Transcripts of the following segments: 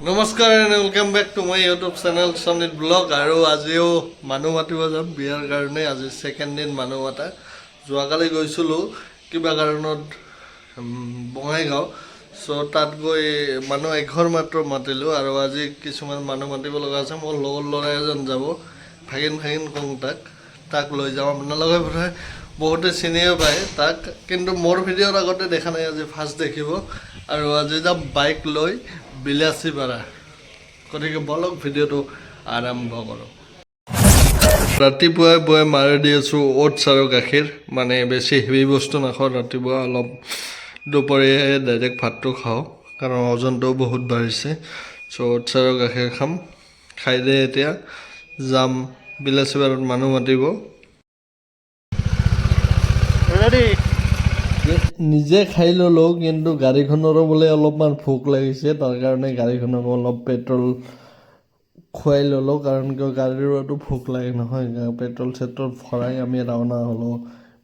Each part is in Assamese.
নমস্কাৰ and welcome back to my YouTube channel Shonit Vlog আৰু আজিও মানুহ মাতিব যাম বিয়াৰ কাৰণে আজি সেকেন্ড দিন মানুহ মাতা যোৱাকালি গৈছিলোঁ কিবা কাৰণত বঙাইগাঁও সো তাত গৈ মানুহ এঘৰ মাত্ৰ মাতিলোঁ আৰু আজি কিছুমান মানুহ মাতিব লগা আছে মোৰ লগৰ ল'ৰা এজন যাব ভাগিন কওঁ তাক লৈ যাওঁ আপোনালোকে বোধহয় বহুতে চিনিয়ে পায় তাক কিন্তু মোৰ ভিডিঅ'ৰ আগতে দেখা নাই আজি ফাৰ্ষ্ট দেখিব আৰু আজি যাম বাইক লৈ বিলাসীপাৰা গতিকে বলক ভিডিঅ'টো আৰম্ভ কৰোঁ ৰাতিপুৱাই মাৰি দি আছোঁ অ'টছ আৰু গাখীৰ মানে বেছি হেভি বস্তু নাখাওঁ ৰাতিপুৱা অলপ দুপৰীয়াই ডাইৰেক্ট ভাতটো খাওঁ কাৰণ ওজনটোও বহুত বাঢ়িছে চ' অ'টছ আৰু গাখীৰ খাম খাই দে এতিয়া যাম বিলাসীপাৰাত মানুহ মাতিব নিজে খাই ল'লোঁ কিন্তু গাড়ীখনৰো বোলে অলপমান ভোক লাগিছে তাৰ কাৰণে গাড়ীখনক অলপ পেট্ৰল খুৱাই ল'লোঁ কাৰণ কিয় গাড়ীৰোতো ভোক লাগে নহয় পেট্ৰল ভৰাই আমি ৰাওনা হ'লোঁ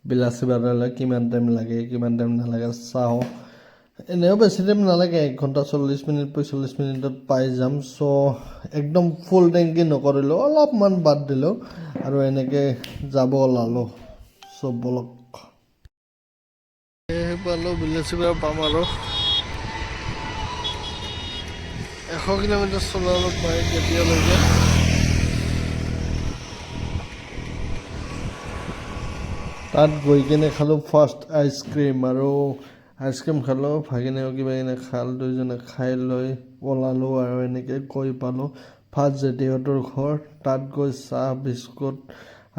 বিলাসীপাৰালৈ কিমান টাইম লাগে কিমান টাইম নালাগে চাওঁ এনেও বেছি টাইম নালাগে 1 ঘণ্টা 40 মিনিট 45 মিনিটত পাই যাম চ' একদম ফুল টেংকি নকৰিলোঁ অলপমান বাদ দিলোঁ আৰু এনেকৈ যাব ওলালোঁ চ' বলক পালোঁ বিলাসীপাৰা পাম আৰু 100 কিলোমিটাৰ চলালোঁ বাইক এতিয়ালৈকে তাত গৈ কিনে খালোঁ ফাৰ্ষ্ট আইচক্ৰীম আৰু আইচক্ৰীম খালোঁ ভাগিনেও কিবা কিনে খাল দুইজনে খাই লৈ ওলালোঁ আৰু এনেকৈ গৈ পালোঁ ফাৰ্ষ্ট জেঠীহঁতৰ ঘৰ তাত গৈ চাহ বিস্কুট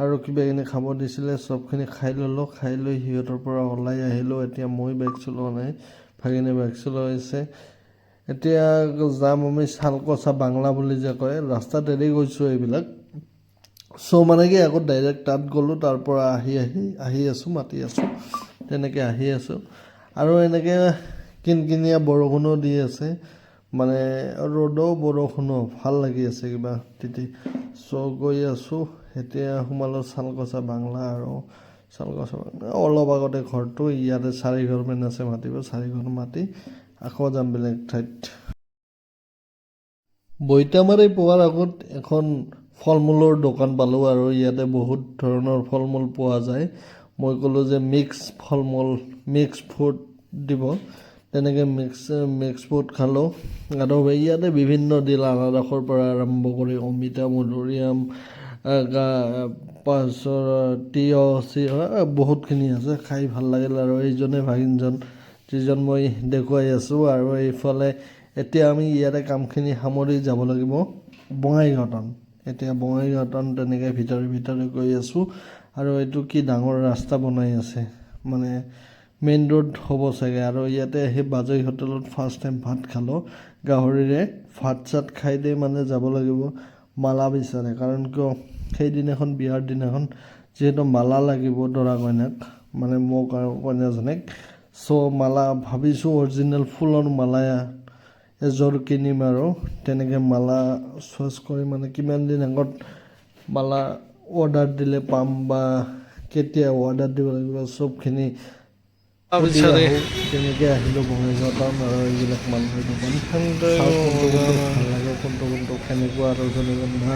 আৰু কিবা কিনি খাব দিছিলে চবখিনি খাই ল'লোঁ খাই লৈ সিহঁতৰ পৰা ওলাই আহিলোঁ এতিয়া মই বাইক চলোৱা নাই ভাগিনে বাইক চলাইছে এতিয়া যাম আমি চালকচা বাংলা বুলি যে কয় ৰাস্তাত এৰি গৈছোঁ এইবিলাক চ' মানে কি আকৌ ডাইৰেক্ট তাত গ'লোঁ তাৰ পৰা আহি আছোঁ মাতি আছোঁ তেনেকৈ আহি আছোঁ আৰু এনেকৈ কিনকিনীয়া বৰষুণো দি আছে মানে ৰ'দো বৰষুণো ভাল লাগি আছে কিবা তিতি চ' গৈ আছোঁ এতিয়া সোমালোঁ চালকচা বাংলা আৰু চালকচা অলপ আগতে ঘৰটো ইয়াতে 4 ঘৰমান আছে মাতিব 4 ঘৰ মাতি আকৌ যাম বেলেগ ঠাইত বৈতামাৰি পোৱাৰ আগত এখন ফল মূলৰ দোকান পালোঁ আৰু ইয়াতে বহুত ধৰণৰ ফল মূল পোৱা যায় মই ক'লোঁ যে মিক্স ফল মূল মিক্স ফ্ৰুট দিব তেনেকৈ মিক্স ফ্ৰুট খালোঁ আৰু ইয়াতে বিভিন্ন দিল আনাৰসৰ পৰা আৰম্ভ কৰি অমিতা মধুৰিআম তিয়হ বহুতখিনি আছে খাই ভাল লাগিল আৰু এইজনে ভাগিনজন যিজন মই দেখুৱাই আছোঁ আৰু এইফালে এতিয়া আমি ইয়াতে কামখিনি সামৰি যাব লাগিব বঙাইগাঁও এতিয়া বঙাইগাঁও তেনেকৈ ভিতৰে গৈ আছোঁ আৰু এইটো কি ডাঙৰ ৰাস্তা বনাই আছে মানে মেইন ৰোড হ'ব চাগে আৰু ইয়াতে আহি বাজৈ হোটেলত ফাৰ্ষ্ট টাইম ভাত খালোঁ গাহৰিৰে ভাত চাত খাই দে মানে যাব লাগিব মালা বিচাৰে কাৰণ কিয় সেইদিনাখন বিয়াৰ দিনাখন যিহেতু মালা লাগিব দৰা কইনাক মানে মোক আৰু কইনাজনীক চ' মালা ভাবিছোঁ অৰিজিনেল ফুলৰ মালা এযোৰ কিনিম আৰু তেনেকৈ মালা চইচ কৰি মানে কিমান দিন আগত মালা অৰ্ডাৰ দিলে পাম বা কেতিয়া অৰ্ডাৰ দিব লাগিব চবখিনি তেনেকৈ আহিলোঁ বঙাইগাঁও আৰু এইবিলাক মানুহৰ দোকান ভাল লাগে কোনটো কেনেকুৱা আৰু ৰজনীগন্ধা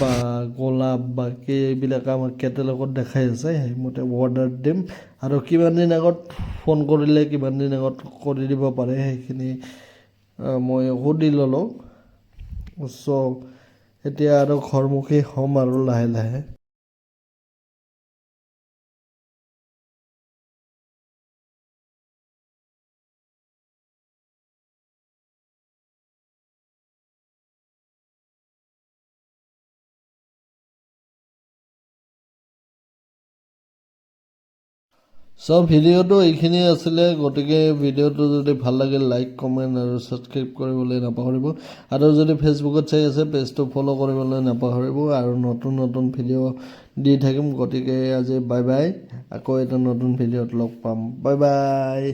বা গোলাপ বা কি এইবিলাক আমাক কেটেলগত দেখাই আছে সেইমতে অৰ্ডাৰ দিম আৰু কিমান দিন আগত ফোন কৰিলে কিমান দিন আগত কৰি দিব পাৰে সেইখিনি মই সুধি ল'লোঁ চ' এতিয়া আৰু ঘৰমুখী হ'ম আৰু লাহে সব ভিডিঅ'টো এইখিনিয়ে আছিলে গতিকে ভিডিঅ'টো যদি ভাল লাগে লাইক কমেণ্ট আৰু ছাবস্ক্ৰাইব কৰিবলৈ নাপাহৰিব আৰু যদি ফেচবুকত চাই আছে পেজটো ফ'ল' কৰিবলৈ নাপাহৰিব আৰু নতুন ভিডিঅ' দি থাকিম গতিকে আজি বাই বাই আকৌ এটা নতুন ভিডিঅ'ত লগ পাম বাই বাই